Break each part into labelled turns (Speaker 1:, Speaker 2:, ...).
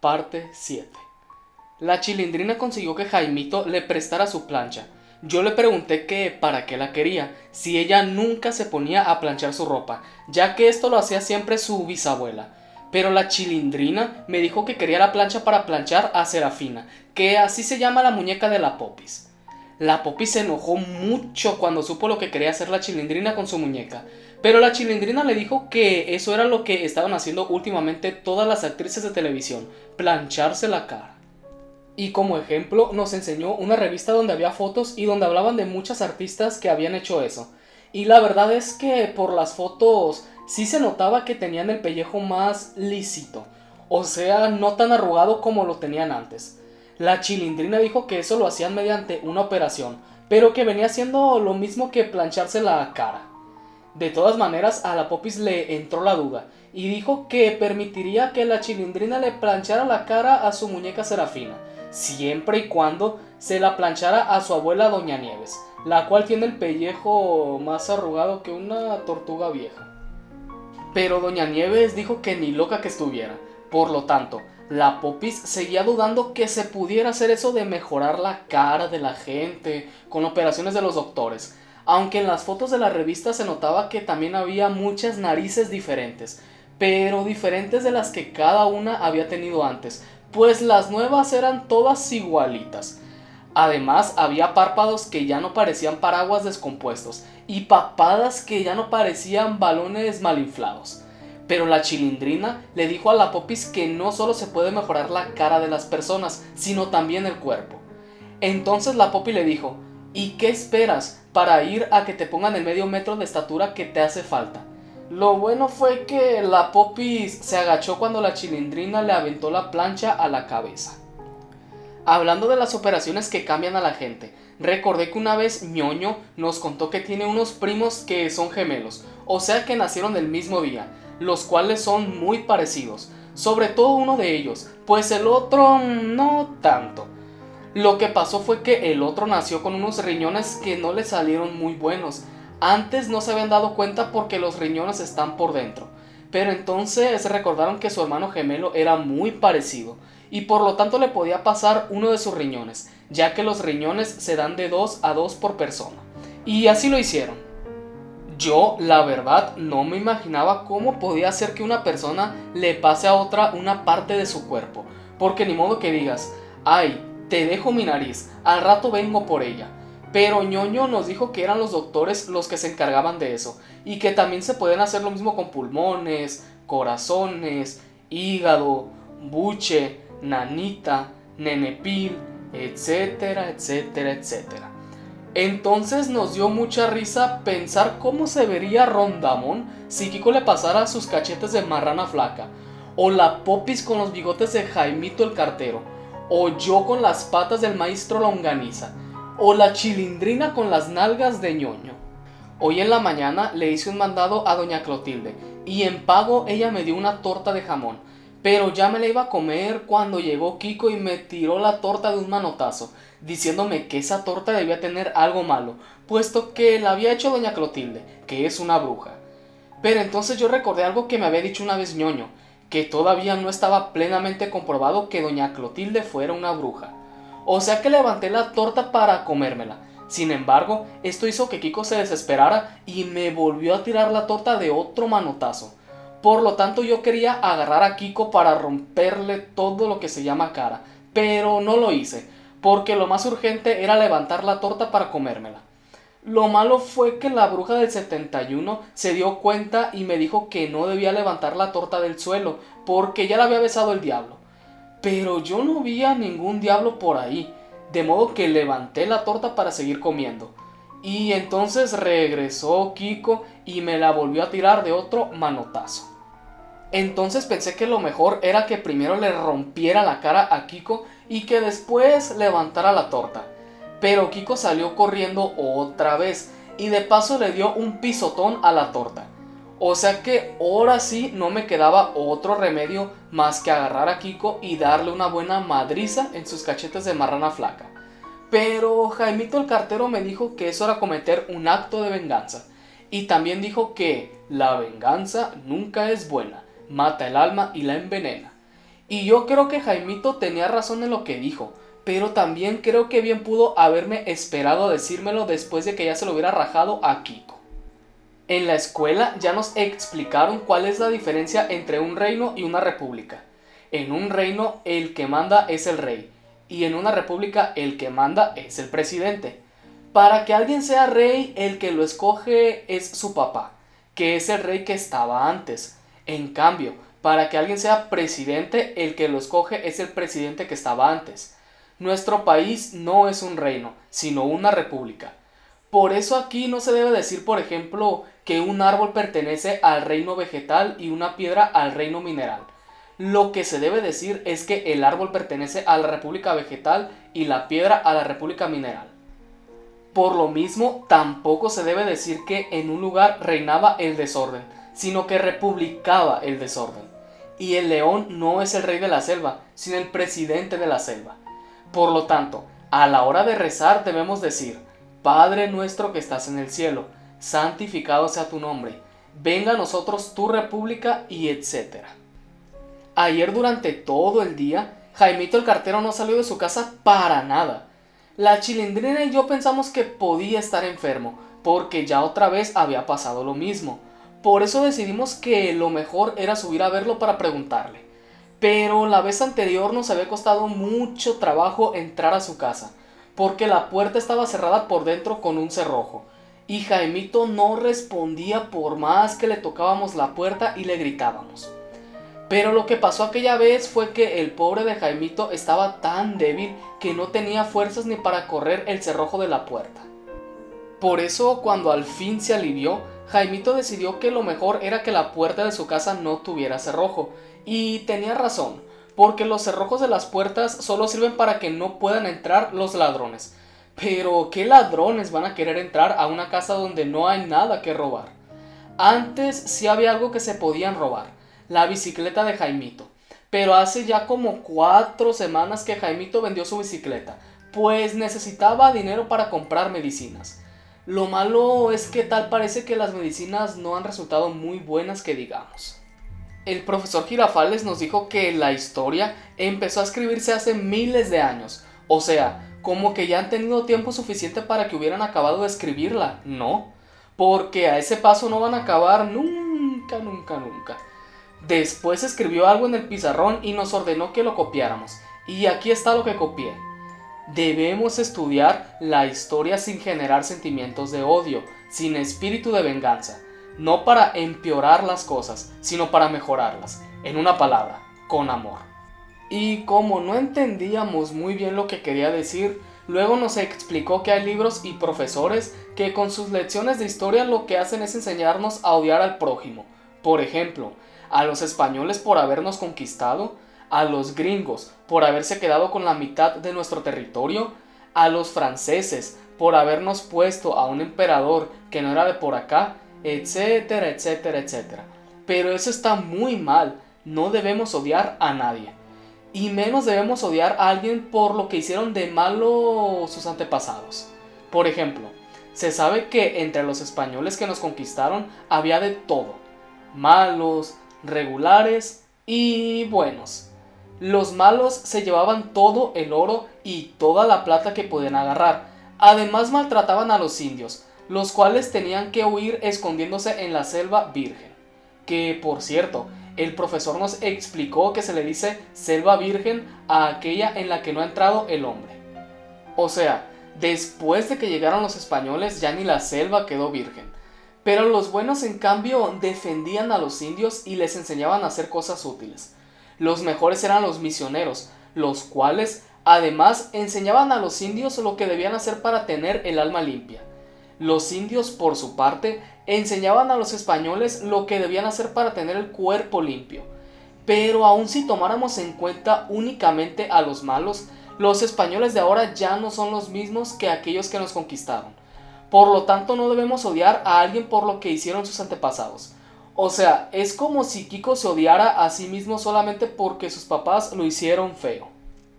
Speaker 1: Parte 7. La Chilindrina consiguió que Jaimito le prestara su plancha. Yo le pregunté que para qué la quería, si ella nunca se ponía a planchar su ropa, ya que esto lo hacía siempre su bisabuela. Pero la Chilindrina me dijo que quería la plancha para planchar a Serafina, que así se llama la muñeca de la Popis. La Popis se enojó mucho cuando supo lo que quería hacer la Chilindrina con su muñeca, pero la Chilindrina le dijo que eso era lo que estaban haciendo últimamente todas las actrices de televisión, plancharse la cara. Y como ejemplo nos enseñó una revista donde había fotos y donde hablaban de muchas artistas que habían hecho eso. Y la verdad es que por las fotos sí se notaba que tenían el pellejo más lisito, o sea, no tan arrugado como lo tenían antes. La Chilindrina dijo que eso lo hacían mediante una operación, pero que venía siendo lo mismo que plancharse la cara. De todas maneras, a la Popis le entró la duda y dijo que permitiría que la Chilindrina le planchara la cara a su muñeca Serafina, siempre y cuando se la planchara a su abuela Doña Nieves, la cual tiene el pellejo más arrugado que una tortuga vieja. Pero Doña Nieves dijo que ni loca que estuviera. Por lo tanto, la Popis seguía dudando que se pudiera hacer eso de mejorar la cara de la gente con operaciones de los doctores, aunque en las fotos de la revista se notaba que también había muchas narices diferentes, pero diferentes de las que cada una había tenido antes, pues las nuevas eran todas igualitas. Además, había párpados que ya no parecían paraguas descompuestos y papadas que ya no parecían balones mal inflados. Pero la Chilindrina le dijo a la Popis que no solo se puede mejorar la cara de las personas, sino también el cuerpo. Entonces la Popis le dijo: ¿y qué esperas para ir a que te pongan el medio metro de estatura que te hace falta? Lo bueno fue que la Popis se agachó cuando la Chilindrina le aventó la plancha a la cabeza. Hablando de las operaciones que cambian a la gente, recordé que una vez Ñoño nos contó que tiene unos primos que son gemelos, o sea que nacieron el mismo día, los cuales son muy parecidos, sobre todo uno de ellos, pues el otro no tanto. Lo que pasó fue que el otro nació con unos riñones que no le salieron muy buenos. Antes no se habían dado cuenta porque los riñones están por dentro, pero entonces recordaron que su hermano gemelo era muy parecido y por lo tanto le podía pasar uno de sus riñones, ya que los riñones se dan de 2 a 2 por persona. Y así lo hicieron. Yo, la verdad, no me imaginaba cómo podía ser que una persona le pase a otra una parte de su cuerpo, porque ni modo que digas: ay, te dejo mi nariz, al rato vengo por ella. Pero Ñoño nos dijo que eran los doctores los que se encargaban de eso, y que también se pueden hacer lo mismo con pulmones, corazones, hígado, buche, nanita, nenepil, etcétera, etcétera, etcétera. Entonces nos dio mucha risa pensar cómo se vería Rondamón si Kiko le pasara sus cachetes de marrana flaca, o la Popis con los bigotes de Jaimito el cartero, o yo con las patas del maestro Longaniza, o la Chilindrina con las nalgas de Ñoño. Hoy en la mañana le hice un mandado a doña Clotilde y en pago ella me dio una torta de jamón, pero ya me la iba a comer cuando llegó Kiko y me tiró la torta de un manotazo, diciéndome que esa torta debía tener algo malo, puesto que la había hecho doña Clotilde, que es una bruja. Pero entonces yo recordé algo que me había dicho una vez Ñoño, que todavía no estaba plenamente comprobado que doña Clotilde fuera una bruja. O sea que levanté la torta para comérmela. Sin embargo, esto hizo que Kiko se desesperara y me volvió a tirar la torta de otro manotazo. Por lo tanto, yo quería agarrar a Kiko para romperle todo lo que se llama cara, pero no lo hice, porque lo más urgente era levantar la torta para comérmela. Lo malo fue que la bruja del 71 se dio cuenta y me dijo que no debía levantar la torta del suelo, porque ya la había besado el diablo. Pero yo no vi a ningún diablo por ahí, de modo que levanté la torta para seguir comiendo. Y entonces regresó Kiko y me la volvió a tirar de otro manotazo. Entonces pensé que lo mejor era que primero le rompiera la cara a Kiko y que después levantara la torta. Pero Kiko salió corriendo otra vez y de paso le dio un pisotón a la torta. O sea que ahora sí no me quedaba otro remedio más que agarrar a Kiko y darle una buena madriza en sus cachetes de marrana flaca. Pero Jaimito el cartero me dijo que eso era cometer un acto de venganza. Y también dijo que la venganza nunca es buena, mata el alma y la envenena. Y yo creo que Jaimito tenía razón en lo que dijo, pero también creo que bien pudo haberme esperado a decírmelo después de que ya se lo hubiera rajado a Kiko. En la escuela ya nos explicaron cuál es la diferencia entre un reino y una república. En un reino el que manda es el rey, y en una república el que manda es el presidente. Para que alguien sea rey, el que lo escoge es su papá, que es el rey que estaba antes. En cambio, para que alguien sea presidente, el que lo escoge es el presidente que estaba antes. Nuestro país no es un reino, sino una república. Por eso aquí no se debe decir, por ejemplo, que un árbol pertenece al reino vegetal y una piedra al reino mineral. Lo que se debe decir es que el árbol pertenece a la república vegetal y la piedra a la república mineral. Por lo mismo, tampoco se debe decir que en un lugar reinaba el desorden, sino que republicaba el desorden. Y el león no es el rey de la selva, sino el presidente de la selva. Por lo tanto, a la hora de rezar debemos decir: Padre nuestro que estás en el cielo, santificado sea tu nombre, venga a nosotros tu república, y etc. Ayer durante todo el día, Jaimito el cartero no salió de su casa para nada. La Chilindrina y yo pensamos que podía estar enfermo, porque ya otra vez había pasado lo mismo. Por eso decidimos que lo mejor era subir a verlo para preguntarle. Pero la vez anterior nos había costado mucho trabajo entrar a su casa, porque la puerta estaba cerrada por dentro con un cerrojo, y Jaimito no respondía por más que le tocábamos la puerta y le gritábamos. Pero lo que pasó aquella vez fue que el pobre de Jaimito estaba tan débil que no tenía fuerzas ni para correr el cerrojo de la puerta. Por eso, cuando al fin se alivió, Jaimito decidió que lo mejor era que la puerta de su casa no tuviera cerrojo, y tenía razón, porque los cerrojos de las puertas solo sirven para que no puedan entrar los ladrones. Pero ¿qué ladrones van a querer entrar a una casa donde no hay nada que robar? Antes sí había algo que se podían robar: la bicicleta de Jaimito. Pero hace ya como 4 semanas que Jaimito vendió su bicicleta, pues necesitaba dinero para comprar medicinas. Lo malo es que tal parece que las medicinas no han resultado muy buenas que digamos. El profesor Girafales nos dijo que la historia empezó a escribirse hace miles de años. O sea, como que ya han tenido tiempo suficiente para que hubieran acabado de escribirla. No, porque a ese paso no van a acabar nunca, nunca, nunca. Después escribió algo en el pizarrón y nos ordenó que lo copiáramos. Y aquí está lo que copié. Debemos estudiar la historia sin generar sentimientos de odio, sin espíritu de venganza. No para empeorar las cosas, sino para mejorarlas. En una palabra, con amor. Y como no entendíamos muy bien lo que quería decir, luego nos explicó que hay libros y profesores que con sus lecciones de historia lo que hacen es enseñarnos a odiar al prójimo. Por ejemplo, a los españoles por habernos conquistado, a los gringos por haberse quedado con la mitad de nuestro territorio, a los franceses por habernos puesto a un emperador que no era de por acá, etcétera, etcétera, etcétera. Pero eso está muy mal. No debemos odiar a nadie, y menos debemos odiar a alguien por lo que hicieron de malo sus antepasados. Por ejemplo, se sabe que entre los españoles que nos conquistaron había de todo: malos, regulares y buenos. Los malos se llevaban todo el oro y toda la plata que podían agarrar. Además maltrataban a los indios, los cuales tenían que huir escondiéndose en la selva virgen. Que, por cierto, el profesor nos explicó que se le dice selva virgen a aquella en la que no ha entrado el hombre. O sea, después de que llegaron los españoles ya ni la selva quedó virgen. Pero los buenos, en cambio, defendían a los indios y les enseñaban a hacer cosas útiles. Los mejores eran los misioneros, los cuales además enseñaban a los indios lo que debían hacer para tener el alma limpia. Los indios, por su parte, enseñaban a los españoles lo que debían hacer para tener el cuerpo limpio. Pero aun si tomáramos en cuenta únicamente a los malos, los españoles de ahora ya no son los mismos que aquellos que nos conquistaron. Por lo tanto, no debemos odiar a alguien por lo que hicieron sus antepasados. O sea, es como si Kiko se odiara a sí mismo solamente porque sus papás lo hicieron feo.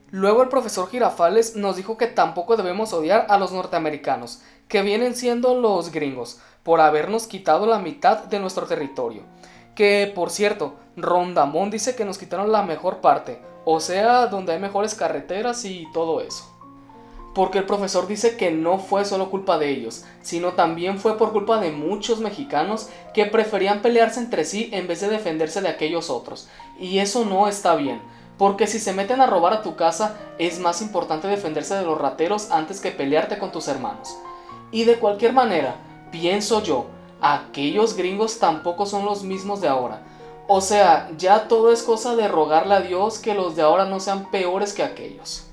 Speaker 1: Luego el profesor Girafales nos dijo que tampoco debemos odiar a los norteamericanos, que vienen siendo los gringos, por habernos quitado la mitad de nuestro territorio. Que por cierto, Rondamón dice que nos quitaron la mejor parte, o sea, donde hay mejores carreteras y todo eso. Porque el profesor dice que no fue solo culpa de ellos, sino también fue por culpa de muchos mexicanos que preferían pelearse entre sí en vez de defenderse de aquellos otros. Y eso no está bien, porque si se meten a robar a tu casa, es más importante defenderse de los rateros antes que pelearte con tus hermanos. Y de cualquier manera, pienso yo, aquellos gringos tampoco son los mismos de ahora. O sea, ya todo es cosa de rogarle a Dios que los de ahora no sean peores que aquellos.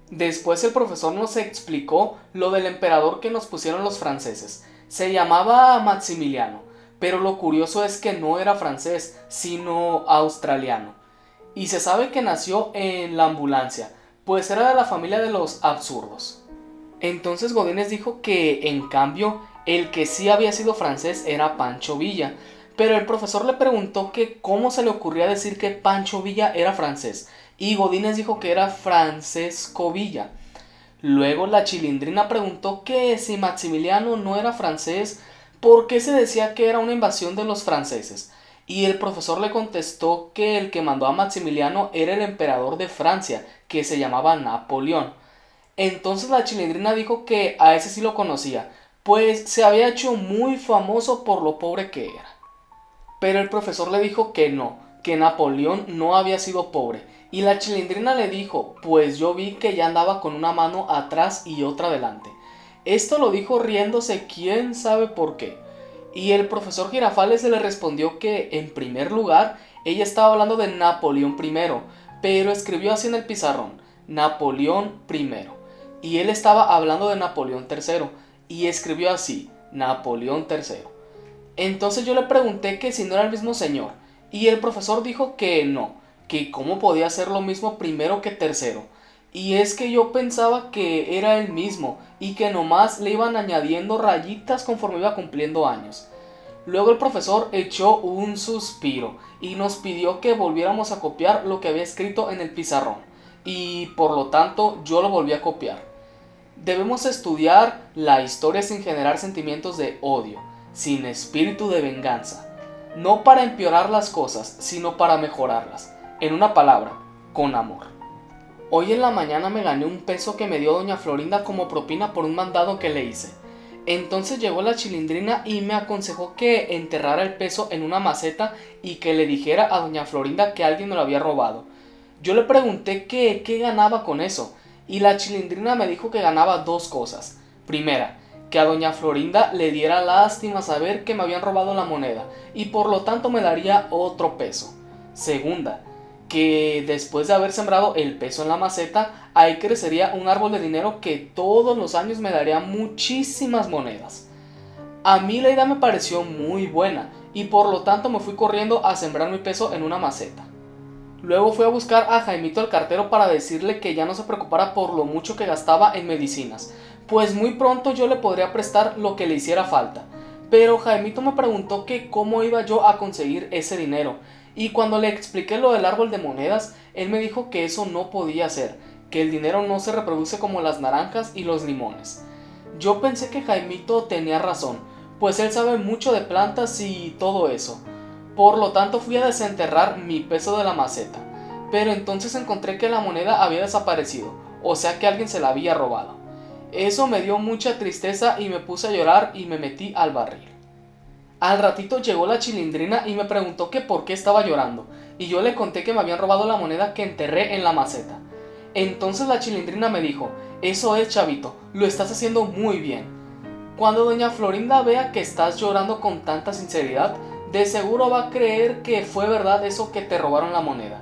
Speaker 1: Después el profesor nos explicó lo del emperador que nos pusieron los franceses. Se llamaba Maximiliano, pero lo curioso es que no era francés, sino australiano. Y se sabe que nació en la ambulancia, pues era de la familia de los absurdos. Entonces Godínez dijo que, en cambio, el que sí había sido francés era Pancho Villa, pero el profesor le preguntó que cómo se le ocurría decir que Pancho Villa era francés, y Godínez dijo que era Francesco Villa. Luego la Chilindrina preguntó que si Maximiliano no era francés, ¿por qué se decía que era una invasión de los franceses? Y el profesor le contestó que el que mandó a Maximiliano era el emperador de Francia, que se llamaba Napoleón. Entonces la Chilindrina dijo que a ese sí lo conocía, pues se había hecho muy famoso por lo pobre que era. Pero el profesor le dijo que no, que Napoleón no había sido pobre, y la Chilindrina le dijo, pues yo vi que ya andaba con una mano atrás y otra delante. Esto lo dijo riéndose quién sabe por qué. Y el profesor Girafales le respondió que, en primer lugar, ella estaba hablando de Napoleón I, pero escribió así en el pizarrón, Napoleón I. Y él estaba hablando de Napoleón III, y escribió así, Napoleón III. Entonces yo le pregunté que si no era el mismo señor, y el profesor dijo que no, que cómo podía ser lo mismo primero que tercero. Y es que yo pensaba que era el mismo, y que nomás le iban añadiendo rayitas conforme iba cumpliendo años. Luego el profesor echó un suspiro, y nos pidió que volviéramos a copiar lo que había escrito en el pizarrón, y por lo tanto yo lo volví a copiar. Debemos estudiar la historia sin generar sentimientos de odio, sin espíritu de venganza, no para empeorar las cosas, sino para mejorarlas. En una palabra, con amor. Hoy en la mañana me gané un peso que me dio doña Florinda como propina por un mandado que le hice. Entonces llegó la Chilindrina y me aconsejó que enterrara el peso en una maceta y que le dijera a doña Florinda que alguien me lo había robado. Yo le pregunté qué ganaba con eso, y la Chilindrina me dijo que ganaba dos cosas. Primera, que a doña Florinda le diera lástima saber que me habían robado la moneda, y por lo tanto me daría otro peso. Segunda, que después de haber sembrado el peso en la maceta, ahí crecería un árbol de dinero que todos los años me daría muchísimas monedas. A mí la idea me pareció muy buena, y por lo tanto me fui corriendo a sembrar mi peso en una maceta. Luego fui a buscar a Jaimito el cartero para decirle que ya no se preocupara por lo mucho que gastaba en medicinas, pues muy pronto yo le podría prestar lo que le hiciera falta. Pero Jaimito me preguntó que cómo iba yo a conseguir ese dinero, y cuando le expliqué lo del árbol de monedas, él me dijo que eso no podía ser, que el dinero no se reproduce como las naranjas y los limones. Yo pensé que Jaimito tenía razón, pues él sabe mucho de plantas y todo eso. Por lo tanto fui a desenterrar mi peso de la maceta, pero entonces encontré que la moneda había desaparecido, o sea que alguien se la había robado. Eso me dio mucha tristeza y me puse a llorar y me metí al barril. Al ratito llegó la Chilindrina y me preguntó que por qué estaba llorando, y yo le conté que me habían robado la moneda que enterré en la maceta. Entonces la Chilindrina me dijo, eso es, chavito, lo estás haciendo muy bien. Cuando doña Florinda vea que estás llorando con tanta sinceridad, de seguro va a creer que fue verdad eso que te robaron la moneda.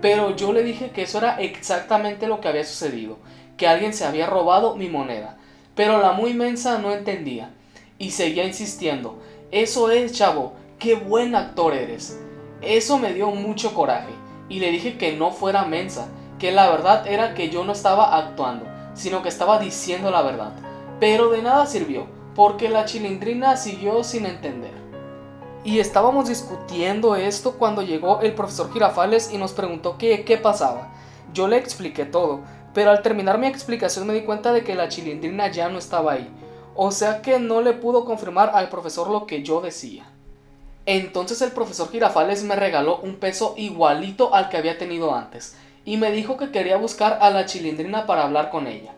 Speaker 1: Pero yo le dije que eso era exactamente lo que había sucedido, que alguien se había robado mi moneda. Pero la muy mensa no entendía, y seguía insistiendo, eso es, chavo, qué buen actor eres. Eso me dio mucho coraje, y le dije que no fuera mensa, que la verdad era que yo no estaba actuando, sino que estaba diciendo la verdad. Pero de nada sirvió, porque la Chilindrina siguió sin entender. Y estábamos discutiendo esto cuando llegó el profesor Girafales y nos preguntó qué pasaba. Yo le expliqué todo, pero al terminar mi explicación me di cuenta de que la Chilindrina ya no estaba ahí. O sea que no le pudo confirmar al profesor lo que yo decía. Entonces el profesor Girafales me regaló un peso igualito al que había tenido antes y me dijo que quería buscar a la Chilindrina para hablar con ella.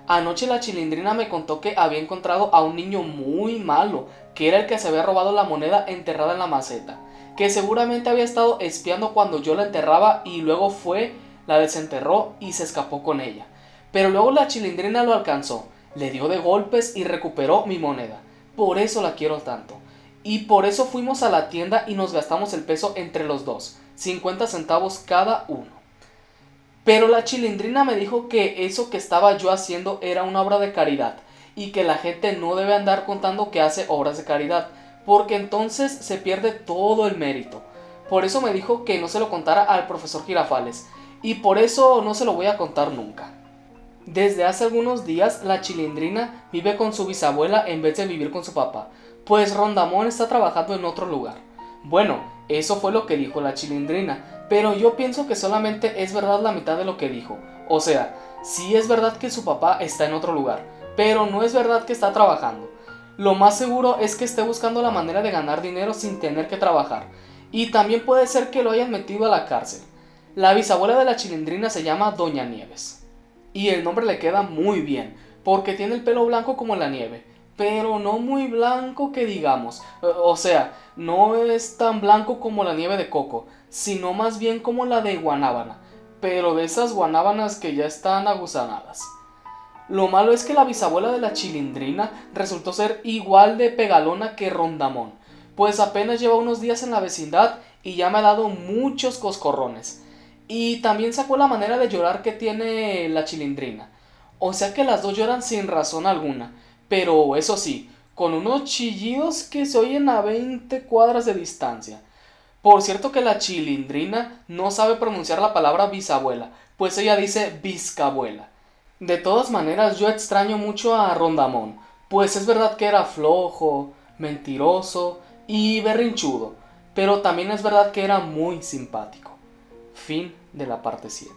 Speaker 1: Anoche la Chilindrina me contó que había encontrado a un niño muy malo, que era el que se había robado la moneda enterrada en la maceta, que seguramente había estado espiando cuando yo la enterraba y luego fue, la desenterró y se escapó con ella. Pero luego la Chilindrina lo alcanzó, le dio de golpes y recuperó mi moneda. Por eso la quiero tanto. Y por eso fuimos a la tienda y nos gastamos el peso entre los dos, 50 centavos cada uno. Pero la Chilindrina me dijo que eso que estaba yo haciendo era una obra de caridad y que la gente no debe andar contando que hace obras de caridad, porque entonces se pierde todo el mérito. Por eso me dijo que no se lo contara al profesor Girafales, y por eso no se lo voy a contar nunca. Desde hace algunos días la Chilindrina vive con su bisabuela en vez de vivir con su papá, pues Rondamón está trabajando en otro lugar. Bueno, eso fue lo que dijo la Chilindrina, pero yo pienso que solamente es verdad la mitad de lo que dijo. O sea, sí es verdad que su papá está en otro lugar, pero no es verdad que está trabajando. Lo más seguro es que esté buscando la manera de ganar dinero sin tener que trabajar, y también puede ser que lo hayan metido a la cárcel. La bisabuela de la Chilindrina se llama Doña Nieves, y el nombre le queda muy bien, porque tiene el pelo blanco como la nieve, pero no muy blanco que digamos. O sea, no es tan blanco como la nieve de coco, sino más bien como la de guanábana, pero de esas guanábanas que ya están agusanadas. Lo malo es que la bisabuela de la Chilindrina resultó ser igual de pegalona que Rondamón, pues apenas lleva unos días en la vecindad y ya me ha dado muchos coscorrones. Y también sacó la manera de llorar que tiene la Chilindrina. O sea que las dos lloran sin razón alguna, pero eso sí, con unos chillidos que se oyen a 20 cuadras de distancia. Por cierto que la Chilindrina no sabe pronunciar la palabra bisabuela, pues ella dice bizcabuela. De todas maneras, yo extraño mucho a Rondamón, pues es verdad que era flojo, mentiroso y berrinchudo, pero también es verdad que era muy simpático. Fin de la parte 7.